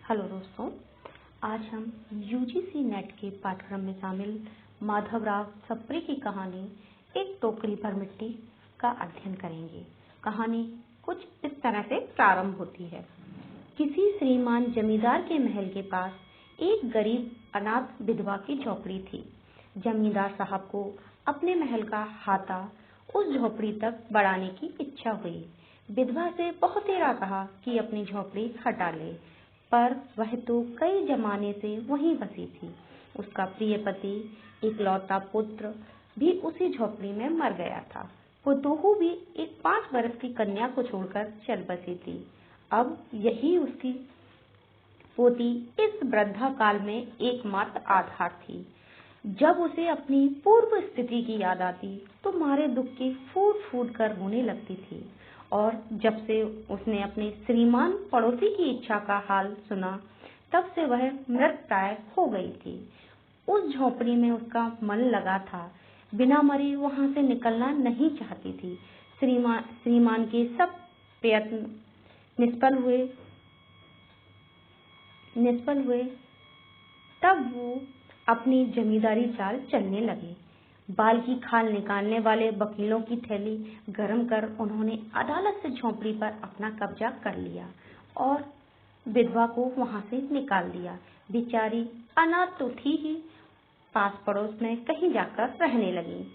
Hello दोस्तों, आज हम यूजीसी नेट के पाठ्यक्रम में शामिल माधवराव सप्रे की कहानी एक टोकरी भर मिट्टी का अध्ययन करेंगे। कहानी कुछ इस तरह से प्रारंभ होती है। किसी श्रीमान जमींदार के महल के पास एक गरीब अनाथ विधवा की झोपड़ी थी। जमींदार साहब को अपने महल का हाता उस झोपड़ी तक बढ़ाने की इच्छा हुई। विधवा से बहुत देर कहा कि अपनी झोपड़ी हटा ले, पर वह तो कई जमाने से वहीं बसी थी। उसका प्रिय पति इकलौता पुत्र भी उसी झोपड़ी में मर गया था। पुतोहू भी एक 5 वर्ष की कन्या को छोड़कर चल बसी थी। अब यही उसकी पोती इस वृद्धा काल में एकमात्र आधार थी। जब उसे अपनी पूर्व स्थिति की याद आती तो मारे दुख के फूट फूट कर रोने लगती थी। और जब से उसने अपने श्रीमान पड़ोसी की इच्छा का हाल सुना, तब से वह मृतप्राय हो गई थी। उस झोपड़ी में उसका मन लगा था, बिना मरे वहां से निकलना नहीं चाहती थी। श्रीमान के सब प्रयत्न निष्फल हुए। तब वो अपनी जमींदारी चाल चलने लगे। बाल की खाल निकालने वाले वकीलों की थैली गरम कर उन्होंने अदालत से झोंपड़ी पर अपना कब्जा कर लिया और विधवा को वहां से निकाल दिया। बेचारी अनाथ तो थी ही, पास पड़ोस में कहीं जाकर रहने लगी।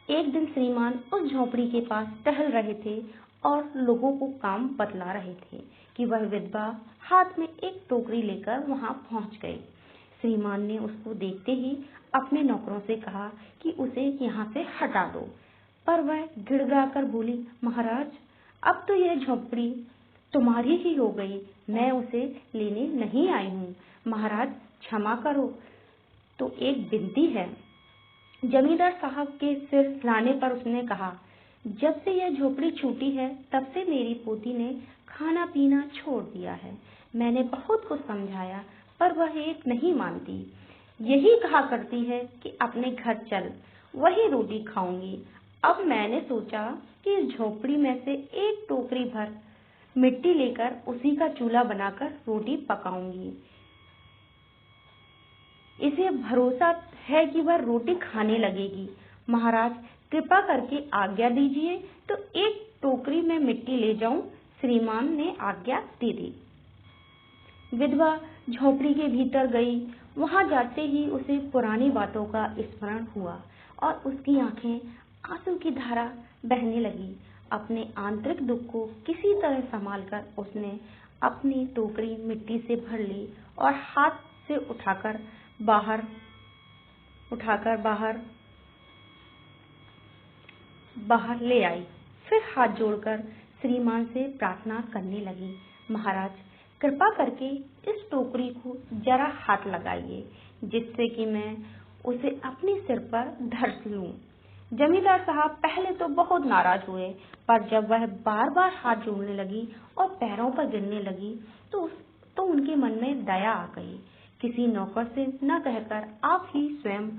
एक दिन श्रीमान उस झोंपड़ी के पास टहल रहे थे और लोगों को काम बतला रहे थे कि वह विधवा हाथ में एक टोकरी लेकर वहां पहुंच गई। श्रीमान ने उसको देखते ही अपने नौकरों से कहा कि उसे यहाँ से हटा दो, पर वह गिड़गिड़ाकर बोली, महाराज, अब तो यह झोपड़ी तुम्हारी ही हो गई, मैं उसे लेने नहीं आई हूँ। महाराज क्षमा करो, तो एक विनती है। जमींदार साहब के सिर हिलाने पर उसने कहा, जब से यह झोपड़ी छूटी है तब से मेरी पोती ने खाना पीना छोड़ दिया है। मैंने बहुत कुछ समझाया, पर वह एक नहीं मानती। यही कहा करती है कि अपने घर चल, वही रोटी खाऊंगी। अब मैंने सोचा कि इस झोपड़ी में से एक टोकरी भर मिट्टी लेकर उसी का चूल्हा बनाकर रोटी पकाऊंगी। इसे भरोसा है कि वह रोटी खाने लगेगी। महाराज कृपा करके आज्ञा दीजिए तो एक टोकरी में मिट्टी ले जाऊं। श्रीमान ने आज्ञा दे दी। विधवा झोपड़ी के भीतर गई। वहां जाते ही उसे पुरानी बातों का स्मरण हुआ और उसकी आंखें आंसू की धारा बहने लगी। अपने आंतरिक दुख को किसी तरह संभालकर उसने अपनी टोकरी मिट्टी से भर ली और हाथ से उठाकर बाहर ले आई। फिर हाथ जोड़कर श्रीमान से प्रार्थना करने लगी, महाराज कृपा करके इस टोकरी को जरा हाथ लगाइए, जिससे कि मैं उसे अपने सिर पर धर लूं। जमींदार साहब पहले तो बहुत नाराज हुए, पर जब वह बार बार हाथ जोड़ने लगी और पैरों पर गिरने लगी तो उनके मन में दया आ गई। किसी नौकर से न कहकर आप ही स्वयं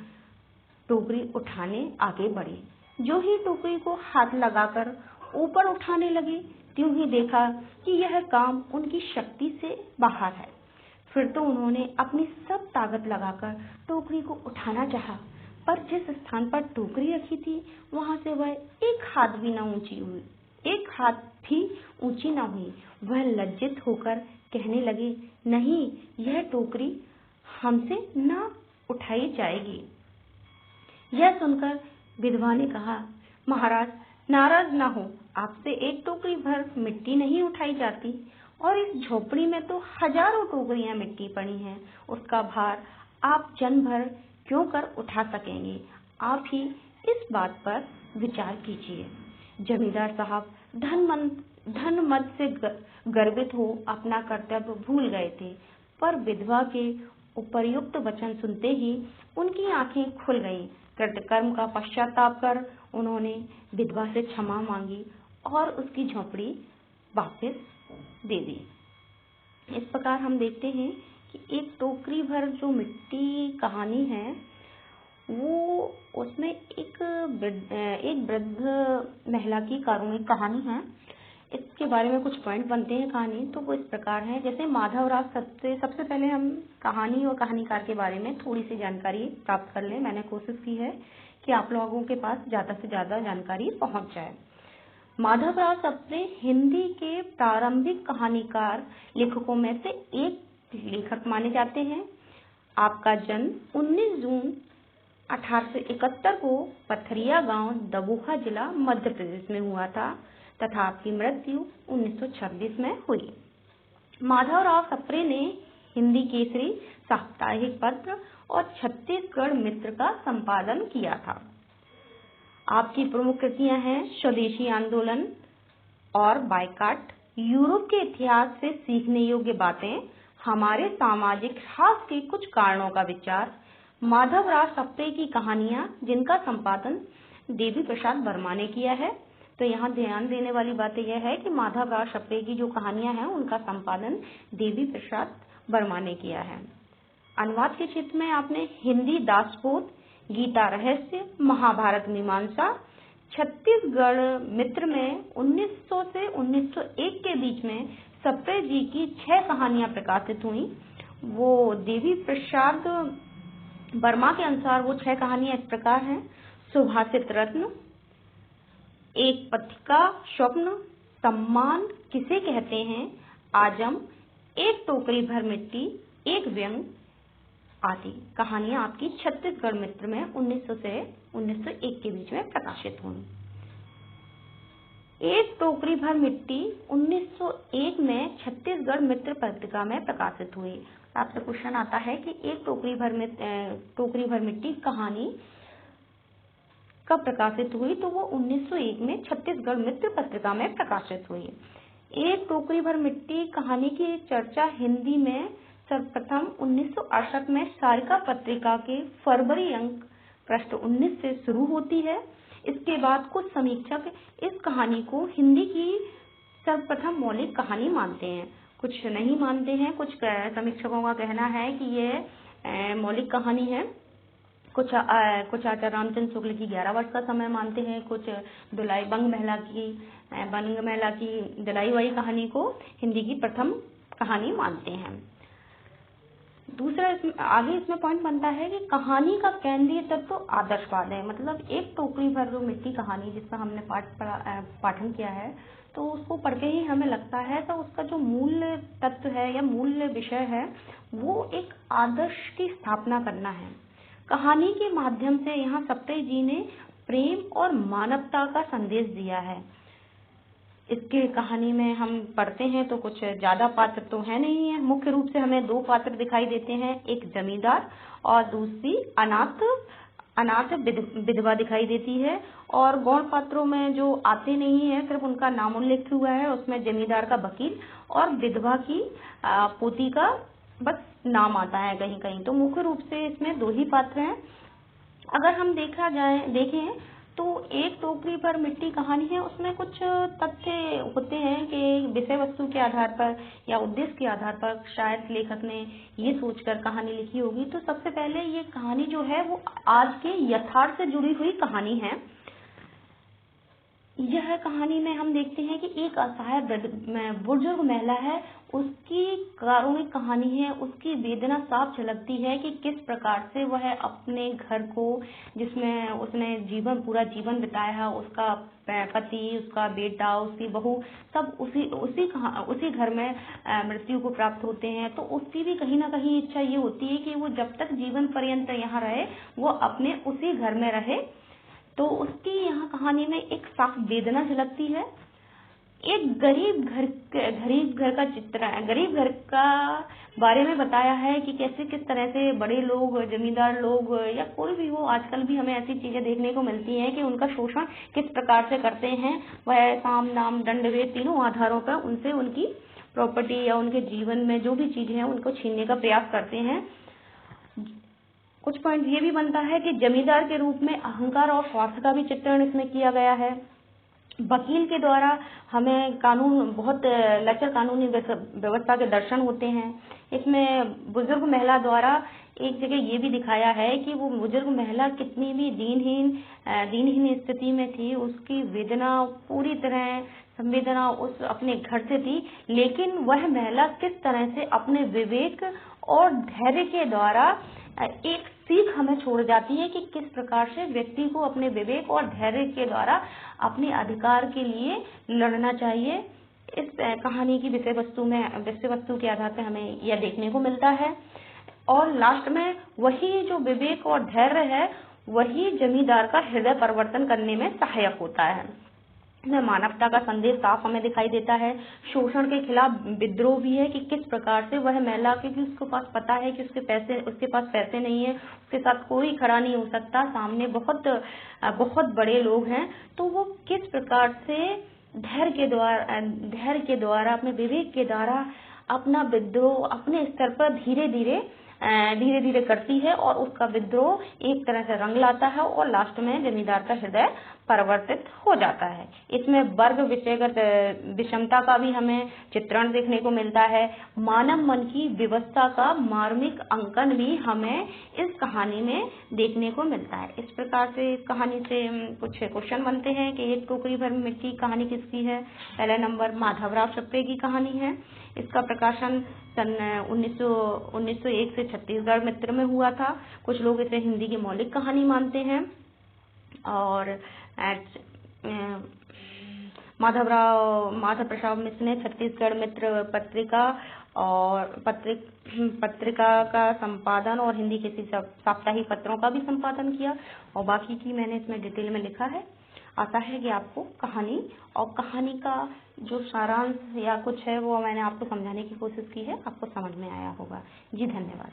टोकरी उठाने आगे बढ़े। जो ही टोकरी को हाथ लगाकर ऊपर उठाने लगे, त्यों ही देखा कि यह काम उनकी शक्ति से बाहर है। फिर तो उन्होंने अपनी सब ताकत लगाकर टोकरी को उठाना चाहा, पर जिस स्थान पर टोकरी रखी थी वहां से वह एक हाथ भी ऊंची न हुई। वह लज्जित होकर कहने लगे, नहीं, यह टोकरी हमसे न उठाई जाएगी। यह सुनकर विधवा ने कहा, महाराज नाराज न हो, आपसे एक टोकरी भर मिट्टी नहीं उठाई जाती और इस झोपड़ी में तो हजारों टोकरियां मिट्टी पड़ी हैं। उसका भार आप जन भर क्यों कर उठा सकेंगे? आप ही इस बात पर विचार कीजिए। जमींदार साहब धन मद से गर्वित हो अपना कर्तव्य भूल गए थे, पर विधवा के उपर्युक्त वचन सुनते ही उनकी आंखें खुल गईं। कृतकर्म का पश्चाताप कर उन्होंने विधवा से क्षमा मांगी और उसकी झोपड़ी वापस दे दी। इस प्रकार हम देखते हैं कि एक टोकरी भर जो मिट्टी कहानी है, वो उसमें एक वृद्ध महिला की कारुणिक कहानी है। इसके बारे में कुछ पॉइंट बनते हैं कहानी, तो वो इस प्रकार है। जैसे माधवराव सप्रे, सबसे पहले हम कहानी और कहानीकार के बारे में थोड़ी सी जानकारी प्राप्त कर लें। मैंने कोशिश की है कि आप लोगों के पास ज़्यादा से ज़्यादा जानकारी पहुंच जाए। माधवराव सप्रे हिंदी के प्रारंभिक कहानीकार लेखकों में से एक लेखक माने जाते हैं। आपका जन्म 19 जून 1871 को पथरिया गांव, दबोहा जिला, मध्य प्रदेश में हुआ था तथा आपकी मृत्यु 1926 में हुई। माधवराव सप्रे ने हिंदी केसरी, साप्ताहिक पत्र और छत्तीसगढ़ मित्र का संपादन किया था। आपकी प्रमुख कृतियां हैं स्वदेशी आंदोलन और बायकाट, यूरोप के इतिहास से सीखने योग्य बातें, हमारे सामाजिक ह्रास के कुछ कारणों का विचार। माधवराव सप्रे की कहानियां जिनका संपादन देवी प्रसाद वर्मा ने किया है। तो यहाँ ध्यान देने वाली बात यह है कि माधवराव सप्रे की जो कहानियां हैं उनका संपादन देवी प्रसाद वर्मा ने किया है। अनुवाद के क्षेत्र में आपने हिंदी दासबोध, गीता रहस्य, महाभारत मीमांसा, छत्तीसगढ़ मित्र में 1900 से 1901 के बीच में सप्रे जी की 6 कहानियां प्रकाशित हुई। वो देवी प्रसाद वर्मा के अनुसार वो 6 कहानियां इस प्रकार हैं। सुभाषित रत्न, एक पथिका स्वप्न, सम्मान किसे कहते हैं, आजम, एक टोकरी भर मिट्टी, एक व्यंग आदि कहानियां आपकी छत्तीसगढ़ मित्र में 1900 से 1901 के बीच में प्रकाशित हुई। एक टोकरी भर मिट्टी 1901 में छत्तीसगढ़ मित्र पत्रिका में प्रकाशित हुई। आपसे क्वेश्चन आता है कि एक टोकरी भर मिट्टी कहानी कब प्रकाशित हुई, तो वो 1901 में छत्तीसगढ़ मित्र पत्रिका में प्रकाशित हुई। एक टोकरी भर मिट्टी कहानी की चर्चा हिंदी में सर्वप्रथम 1968 में सारिका पत्रिका के फरवरी अंक पृष्ठ 19 से शुरू होती है। इसके बाद कुछ समीक्षक इस कहानी को हिंदी की सर्वप्रथम मौलिक कहानी मानते हैं, कुछ नहीं मानते हैं। कुछ समीक्षकों का कहना है कि ये मौलिक कहानी है। कुछ आचार्य रामचंद्र शुक्ल की 11 वर्ष का समय मानते हैं। कुछ बंग महिला की दलाई वाई कहानी को हिंदी की प्रथम कहानी मानते हैं। दूसरा आगे इसमें पॉइंट बनता है कि कहानी का केंद्रीय तत्व तो आदर्शवाद है। मतलब एक टोकरी भर मिट्टी कहानी जिसका हमने पाठन किया है, तो उसको पढ़ के ही हमें लगता है तो उसका जो मूल तत्व है या मूल विषय है वो एक आदर्श की स्थापना करना है। कहानी के माध्यम से यहाँ सप्रे जी ने प्रेम और मानवता का संदेश दिया है। इसके कहानी में हम पढ़ते हैं तो कुछ ज्यादा पात्र तो है नहीं है। मुख्य रूप से हमें 2 पात्र दिखाई देते हैं, एक जमींदार और दूसरी अनाथ विधवा दिखाई देती है। और गौण पात्रों में जो आते नहीं है, सिर्फ उनका नाम उल्लेख हुआ है। उसमें जमींदार का वकील और विधवा की पोती का बस नाम आता है कहीं कहीं। तो मुख्य रूप से इसमें 2 ही पात्र हैं। अगर हम देखें तो एक टोकरी पर मिट्टी कहानी है, उसमें कुछ तथ्य होते हैं कि विषय वस्तु के आधार पर या उद्देश्य के आधार पर शायद लेखक ने ये सोचकर कहानी लिखी होगी। तो सबसे पहले ये कहानी जो है वो आज के यथार्थ से जुड़ी हुई कहानी है। यह कहानी में हम देखते हैं कि एक असहाय बुजुर्ग महिला है, उसकी कारुणिक कहानी है। उसकी वेदना साफ झलकती है कि किस प्रकार से वह अपने घर को, जिसमें उसने पूरा जीवन बिताया है, उसका पति, उसका बेटा, उसकी बहू, सब उसी घर में मृत्यु को प्राप्त होते हैं। तो उसकी भी कहीं ना कहीं इच्छा ये होती है कि वो जब तक जीवन पर्यंत यहाँ रहे वो अपने उसी घर में रहे। तो उसकी यहाँ कहानी में एक साफ वेदना झलकती है। एक गरीब घर का चित्र है, गरीब घर का बारे में बताया है कि कैसे किस तरह से बड़े लोग, जमींदार लोग या कोई भी हो, आजकल भी हमें ऐसी चीजें देखने को मिलती हैं कि उनका शोषण किस प्रकार से करते हैं। वह साम दाम दंड भेद तीनों आधारों पर उनसे उनकी प्रॉपर्टी या उनके जीवन में जो भी चीजें हैं उनको छीनने का प्रयास करते हैं। कुछ पॉइंट ये भी बनता है कि जमींदार के रूप में अहंकार और स्वार्थ का भी चित्रण इसमें किया गया है। वकील के द्वारा हमें बहुत लचर कानूनी व्यवस्था के दर्शन होते हैं। इसमें बुजुर्ग महिला द्वारा एक जगह ये भी दिखाया है कि वो बुजुर्ग महिला कितनी भी दीनहीन स्थिति में थी, उसकी वेदना पूरी तरह संवेदना उस अपने घर से थी, लेकिन वह महिला किस तरह से अपने विवेक और धैर्य के द्वारा एक सीख हमें छोड़ जाती है कि किस प्रकार से व्यक्ति को अपने विवेक और धैर्य के द्वारा अपने अधिकार के लिए लड़ना चाहिए। इस कहानी की विषय वस्तु के आधार पर हमें यह देखने को मिलता है। और लास्ट में वही जो विवेक और धैर्य है, वही जमींदार का हृदय परिवर्तन करने में सहायक होता है। में मानवता का संदेश साफ हमें दिखाई देता है। शोषण के खिलाफ विद्रोह भी है कि किस प्रकार से वह महिला, क्योंकि उसके पास पता है कि उसके पास पैसे नहीं है, उसके साथ कोई खड़ा नहीं हो सकता, सामने बहुत बड़े लोग हैं, तो वो किस प्रकार से धैर्य के द्वारा अपने विवेक के द्वारा अपना विद्रोह अपने स्तर पर धीरे धीरे करती है और उसका विद्रोह एक तरह से रंग लाता है और लास्ट में जमींदार का हृदय परिवर्तित हो जाता है। इसमें वर्ग विषयगत विषमता का भी हमें चित्रण देखने को मिलता है। मानव मन की व्यवस्था का मार्मिक अंकन भी हमें इस कहानी में देखने को मिलता है। इस प्रकार से इस कहानी से कुछ क्वेश्चन बनते हैं कि एक टोकरी भर मिट्टी कहानी किसकी है। पहला नंबर माधवराव सप्रे की कहानी है। इसका प्रकाशन सन 1901 से छत्तीसगढ़ मित्र में हुआ था। कुछ लोग इसे हिंदी की मौलिक कहानी मानते हैं। और माधव प्रसाद मिश्र ने छत्तीसगढ़ मित्र पत्रिका का संपादन और हिंदी के साप्ताहिक पत्रों का भी संपादन किया, और बाकी की मैंने इसमें डिटेल में लिखा है। आशा है कि आपको कहानी और कहानी का जो सारांश या कुछ है वो मैंने आपको समझाने की कोशिश की है, आपको समझ में आया होगा। जी धन्यवाद।